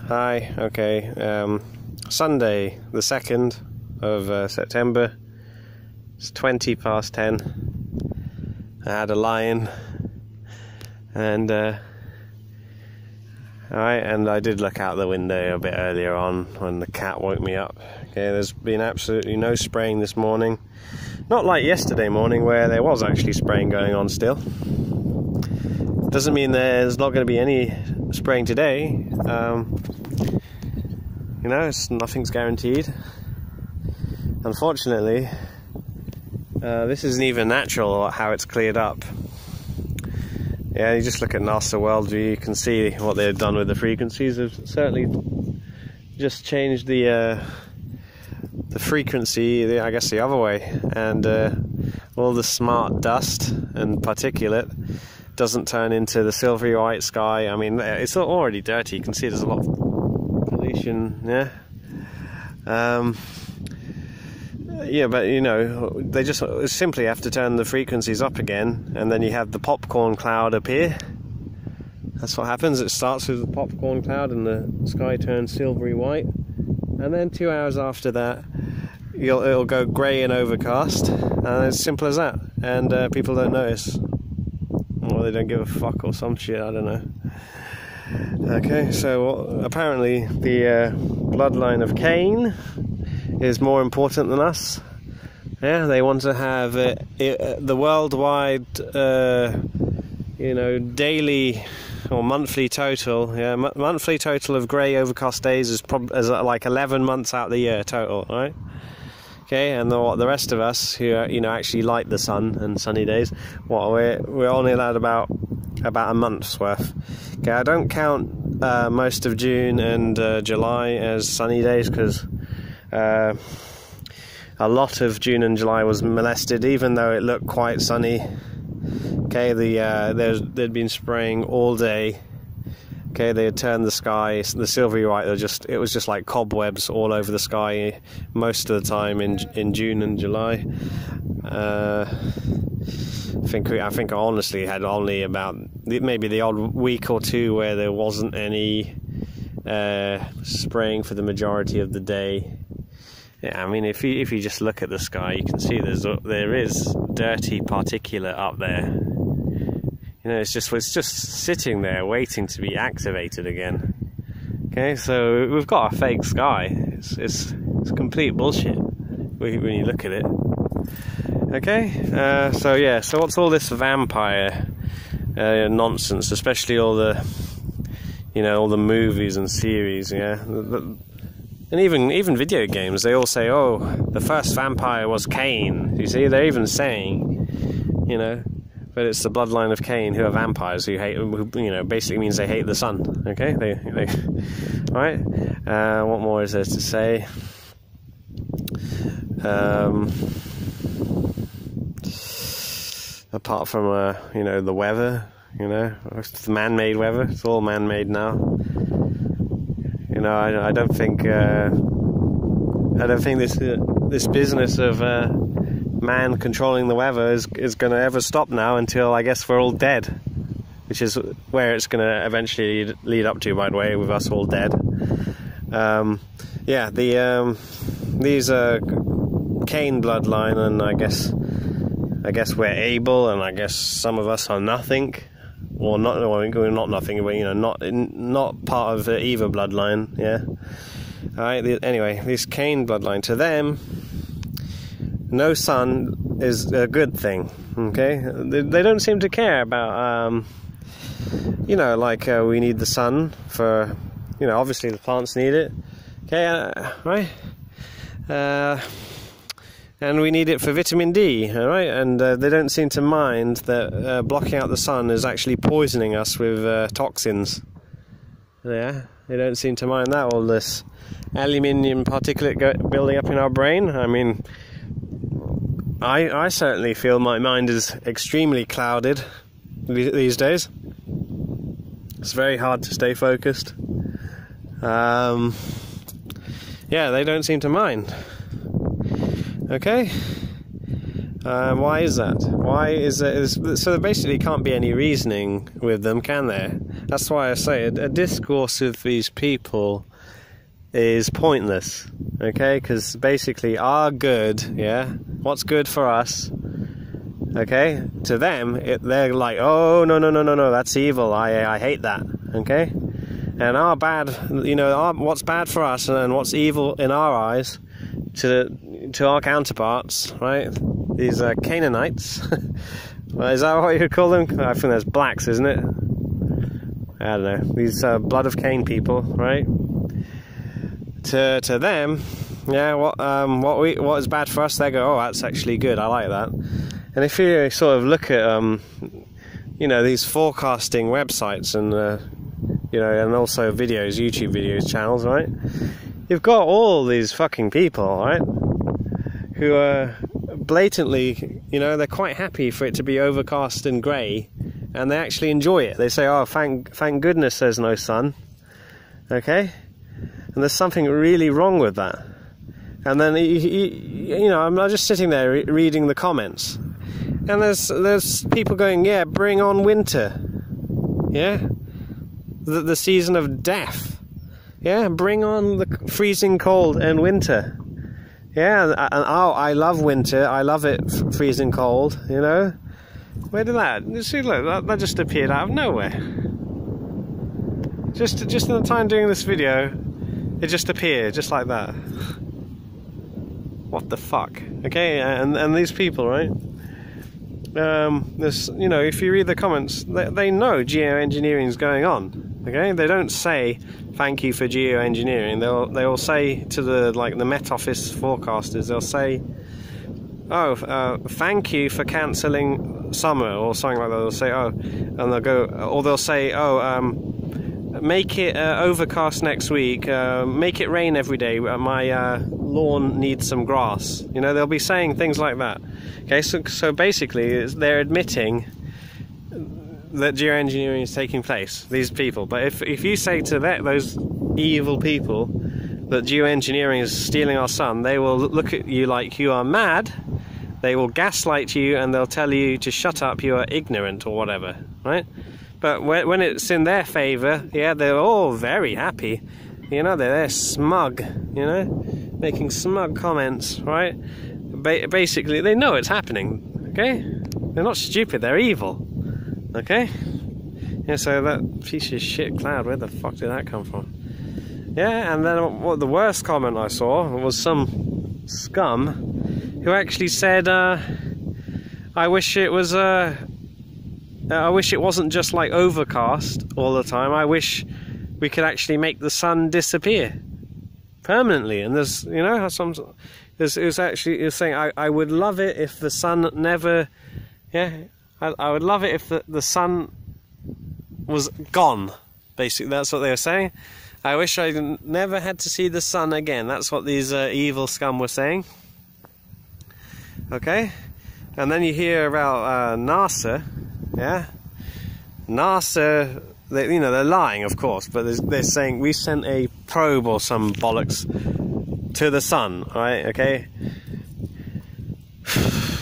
Hi, okay. Sunday, the 2nd of September. It's 20 past 10. I had a lie-in, and and I did look out the window a bit earlier on when the cat woke me up. Okay, there's been absolutely no spraying this morning. Not like yesterday morning where there was actually spraying going on still. Doesn't mean there's not going to be any spraying today. Nothing's guaranteed. Unfortunately, this isn't even natural how it's cleared up. Yeah, you just look at NASA Worldview, you can see what they've done with the frequencies. They've certainly just changed the frequency, I guess, the other way, and all the smart dust and particulate doesn't turn into the silvery white sky. I mean, it's already dirty. You can see there's a lot of pollution. Yeah. But they just simply have to turn the frequencies up again, and then you have the popcorn cloud appear. That's what happens. It starts with the popcorn cloud, and the sky turns silvery white, and then 2 hours after that, it'll go grey and overcast, and it's simple as that. And people don't notice. Or they don't give a fuck or some shit, I don't know. Okay, so apparently the bloodline of Cain is more important than us. Yeah, they want to have the worldwide, daily or monthly total. Yeah, monthly total of grey overcast days is like 11 months out of the year total, right? Okay, and the rest of us who actually like the sun and sunny days, we're only allowed about a month's worth. Okay, I don't count most of June and July as sunny days because a lot of June and July was molested, even though it looked quite sunny. Okay, they'd been spraying all day. Okay, they had turned the sky, the silvery white, it was just like cobwebs all over the sky most of the time in June and July. I think I honestly had only about maybe the odd week or two where there wasn't any spraying for the majority of the day. Yeah, I mean, if you just look at the sky, you can see there is dirty particulate up there. It's just sitting there waiting to be activated again. Okay, so we've got a fake sky. It's complete bullshit when you look at it. Okay, so what's all this vampire nonsense? Especially all the movies and series. Yeah, and even video games. They all say, "Oh, the first vampire was Cain." You see, they're even saying, But it's the bloodline of Cain who are vampires who basically means they hate the sun. Okay, they right. What more is there to say? Apart from the weather, it's man-made weather. It's all man-made now. I don't think this business of man controlling the weather is going to ever stop now until I guess we're all dead, which is where it's going to eventually lead up to, by the way, with us all dead. These are Cain bloodline, and I guess we're Abel, and I guess some of us are nothing, or not. We're not nothing, but not part of the either bloodline. Yeah. All right. Anyway, this Cain bloodline, to them, no sun is a good thing. Okay, they don't seem to care about we need the sun for obviously the plants need it. Okay, right. And we need it for vitamin D, all right? And they don't seem to mind that blocking out the sun is actually poisoning us with toxins. Yeah, they don't seem to mind that. All this aluminium particulate building up in our brain. I mean, I certainly feel my mind is extremely clouded these days. It's very hard to stay focused. They don't seem to mind. Okay, why is that? Why is it? So there basically can't be any reasoning with them, can there? That's why I say a discourse with these people is pointless, okay? Because basically our good, yeah, what's good for us, okay, to them, they're like, oh, no, that's evil, I hate that, okay? And our bad, what's bad for us and what's evil in our eyes to our counterparts, right? These Canaanites. Is that what you call them? I think there's blacks, isn't it? I don't know. These blood of Cain people, right? To them, yeah. What is bad for us? They go, oh, that's actually good. I like that. And if you sort of look at these forecasting websites and and also videos, YouTube videos, channels, right? You've got all these fucking people, right? Who are blatantly, they're quite happy for it to be overcast and grey, and they actually enjoy it. They say, oh, thank goodness there's no sun, okay? And there's something really wrong with that. And then, I'm just sitting there reading the comments, and there's people going, yeah, bring on winter, yeah? The season of death, yeah? Bring on the freezing cold and winter. Yeah, and oh, I love winter. I love it freezing cold. Where did that? See, look, that just appeared out of nowhere. Just in the time doing this video, it just appeared, just like that. What the fuck? Okay, and these people, right? If you read the comments, they know geoengineering is going on. Okay, they don't say thank you for geoengineering. They'll say to the Met Office forecasters, they'll say, oh, thank you for cancelling summer or something like that. They'll say, oh, and they'll say, oh, make it overcast next week. Make it rain every day. My lawn needs some grass. They'll be saying things like that. Okay, so basically, they're admitting that geoengineering is taking place, these people. But if you say to those evil people that geoengineering is stealing our sun, they will look at you like you are mad, they will gaslight you, and they'll tell you to shut up, you are ignorant or whatever, right? But when it's in their favour, yeah, they're all very happy. They're smug, making smug comments, right? Basically, they know it's happening, okay? They're not stupid, they're evil. Okay? Yeah, so that piece of shit cloud, where the fuck did that come from? Yeah, and then the worst comment I saw was some scum who actually said, I wish it wasn't just like overcast all the time. I wish we could actually make the sun disappear permanently. And there's, it was saying, I would love it if the sun never, I would love it if the sun was gone, basically. That's what they were saying. I wish I never had to see the sun again. That's what these evil scum were saying. Okay? And then you hear about NASA, yeah? NASA, they're lying, of course, but they're saying we sent a probe or some bollocks to the sun, right? Okay?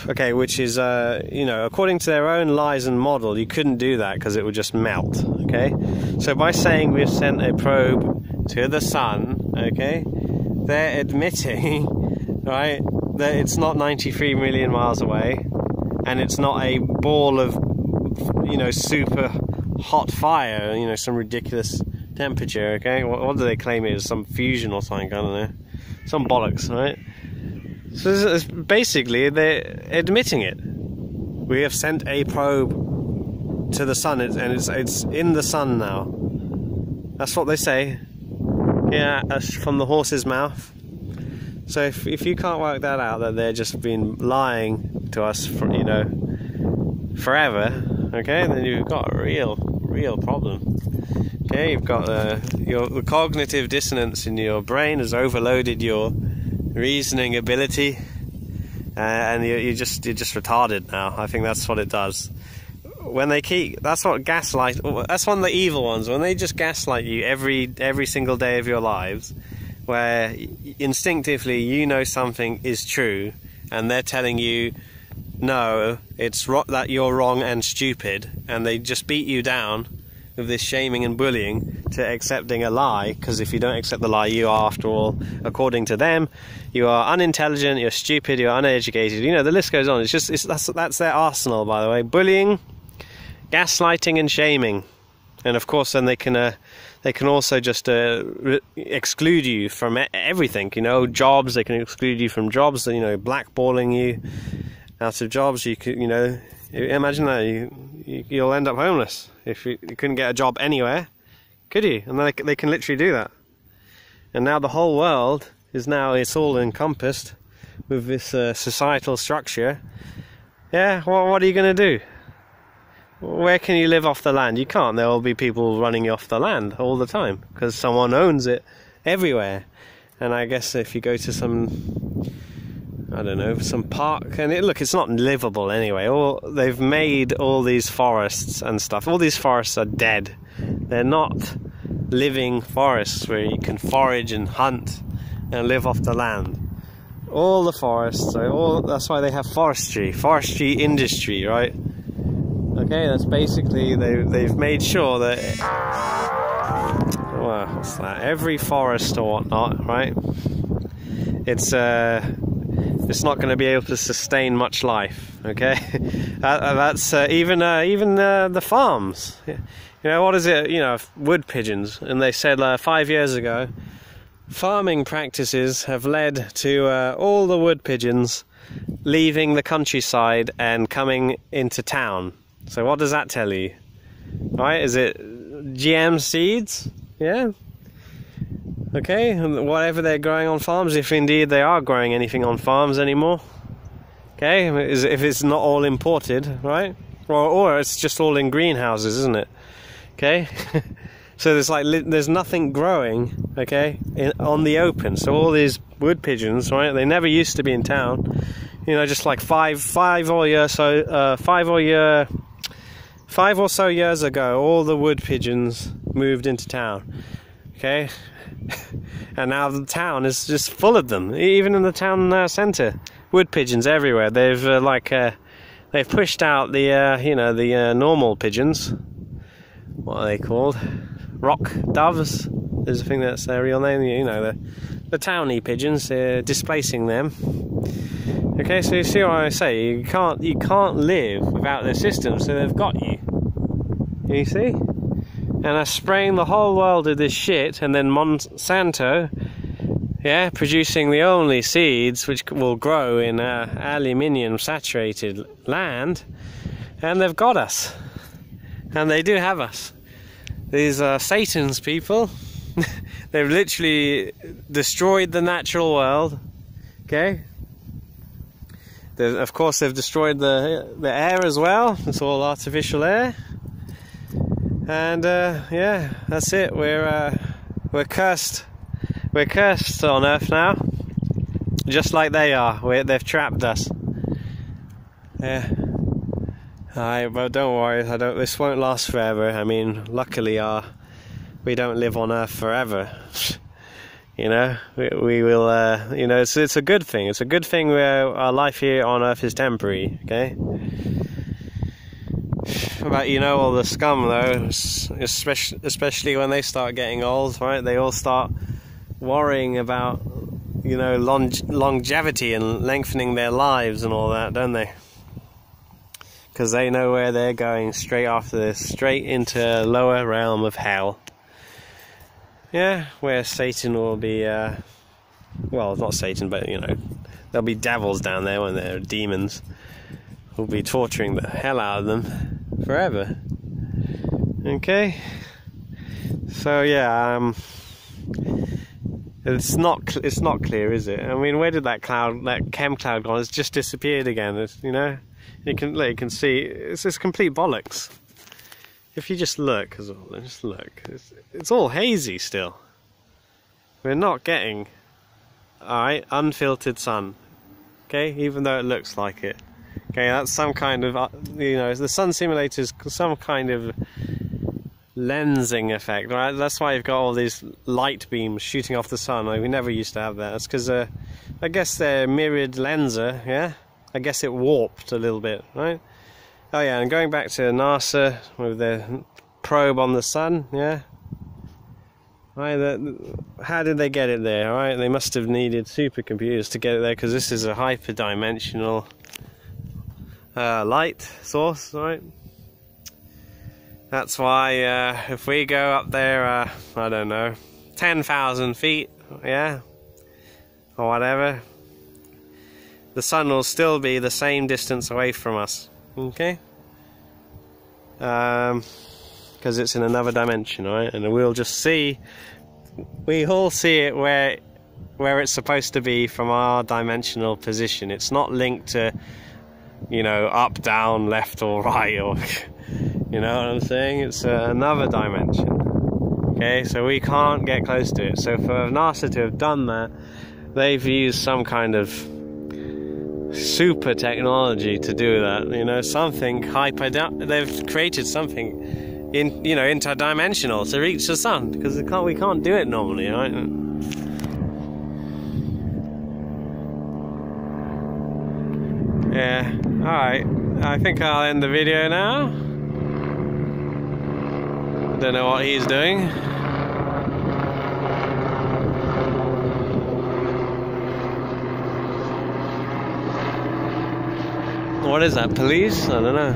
Okay, which is, according to their own lies and model, you couldn't do that because it would just melt, okay? So by saying we've sent a probe to the sun, okay, they're admitting, right, that it's not 93 million miles away, and it's not a ball of, super hot fire, some ridiculous temperature, okay? What do they claim it is? Some fusion or something, I don't know. Some bollocks, right? So it's basically, they're admitting it. We have sent a probe to the sun, and it's in the sun now. That's what they say. Yeah, that's from the horse's mouth. So if you can't work that out, that they're just been lying to us for forever, okay, then you've got a real problem. Okay, you've got the cognitive dissonance in your brain has overloaded your reasoning ability, and you're just retarded now. I think that's what it does. When that's what gaslight. That's one of the evil ones. When they just gaslight you every single day of your lives, where instinctively something is true, and they're telling you no, it's that you're wrong and stupid, and they just beat you down with this shaming and bullying to accepting a lie, because if you don't accept the lie, you are, after all, according to them, you are unintelligent, you're stupid, you're uneducated. You know, the list goes on. That's their arsenal, by the way: bullying, gaslighting, and shaming. And of course, then they can also just exclude you from everything. You know, jobs. They can exclude you from jobs. You know, blackballing you out of jobs. You could, you know, imagine that you'll end up homeless if you couldn't get a job anywhere, could you? And they can literally do that. And now the whole world it's all encompassed with this societal structure. Yeah, what are you going to do? Where can you live off the land? You can't. There will be people running you off the land all the time because someone owns it everywhere. And I guess if you go to some, I don't know, some park, and it's not livable anyway. They've made all these forests and stuff. All these forests are dead. They're not living forests where you can forage and hunt and live off the land. All the forests, that's why they have forestry industry, right? Okay, that's basically, they've made sure that, well, what's that? Every forest or whatnot, right? It's not going to be able to sustain much life. Okay, that's even the farms. You know, what is it? You know, wood pigeons, and they said 5 years ago, farming practices have led to all the wood pigeons leaving the countryside and coming into town. So what does that tell you? Right? Is it GM seeds? Yeah. Okay, and whatever they're growing on farms, if indeed they are growing anything on farms anymore. Okay, if it's not all imported, right? Or it's just all in greenhouses, isn't it? Okay. So there's nothing growing, okay, on the open. So all these wood pigeons, right? They never used to be in town. You know, just like five or so years ago, all the wood pigeons moved into town. Okay, and now the town is just full of them. Even in the town centre, wood pigeons everywhere. They've they've pushed out the normal pigeons. What are they called? Rock doves. There's a thing that's their real name. You know, the towny pigeons. They're displacing them. Okay, so you see what I say? You can't live without their system, so they've got you. You see? And they're spraying the whole world with this shit, and then Monsanto, yeah, producing the only seeds which will grow in aluminium saturated land, and they've got us. And they do have us. These are Satan's people. They've literally destroyed the natural world. Okay? Of course, they've destroyed the air as well. It's all artificial air. And yeah, that's it. We're cursed. We're cursed on Earth now, just like they are. They've trapped us. Yeah. Alright, but don't worry. This won't last forever. I mean, luckily, we don't live on Earth forever. You know, we will. You know, it's a good thing. It's a good thing where our life here on Earth is temporary. Okay. But you know, all the scum though, especially when they start getting old, right? They all start worrying about, you know, longevity and lengthening their lives and all that, don't they? Because they know where they're going straight after this, straight into a lower realm of hell. Yeah, where Satan will be, well, not Satan, but, you know, there'll be devils down there when they're demons. Who'll be torturing the hell out of them forever. Okay? So, yeah, it's not clear, is it? I mean, where did that chem cloud go? It's just disappeared again, you know? You can see, it's just complete bollocks. If you just look, it's all hazy still. We're not getting, alright, unfiltered sun. Okay, even though it looks like it. Okay, that's some kind of, you know, the sun simulator is some kind of lensing effect, right? That's why you've got all these light beams shooting off the sun. Like, we never used to have that. That's because, I guess their mirrored lenser, yeah? I guess it warped a little bit, right? Oh yeah, and going back to NASA with their probe on the sun, yeah. Right, how did they get it there? Right, they must have needed supercomputers to get it there, because this is a hyperdimensional light source, right? That's why if we go up there, I don't know, 10,000 feet, yeah, or whatever, the sun will still be the same distance away from us, okay? Because it's in another dimension, right? And we'll just see, we all see it where it's supposed to be from our dimensional position. It's not linked to, you know, up, down, left or right, or you know what I'm saying? It's another dimension. Okay, so we can't get close to it. So for NASA to have done that, they've used some kind of super technology to do that. You know, something they've created something interdimensional to reach the sun, because we can't do it normally, right? Yeah. All right. I think I'll end the video now. Don't know what he's doing. What is that, police? I don't know.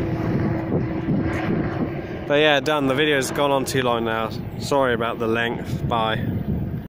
But yeah, done. The video's gone on too long now. Sorry about the length. Bye.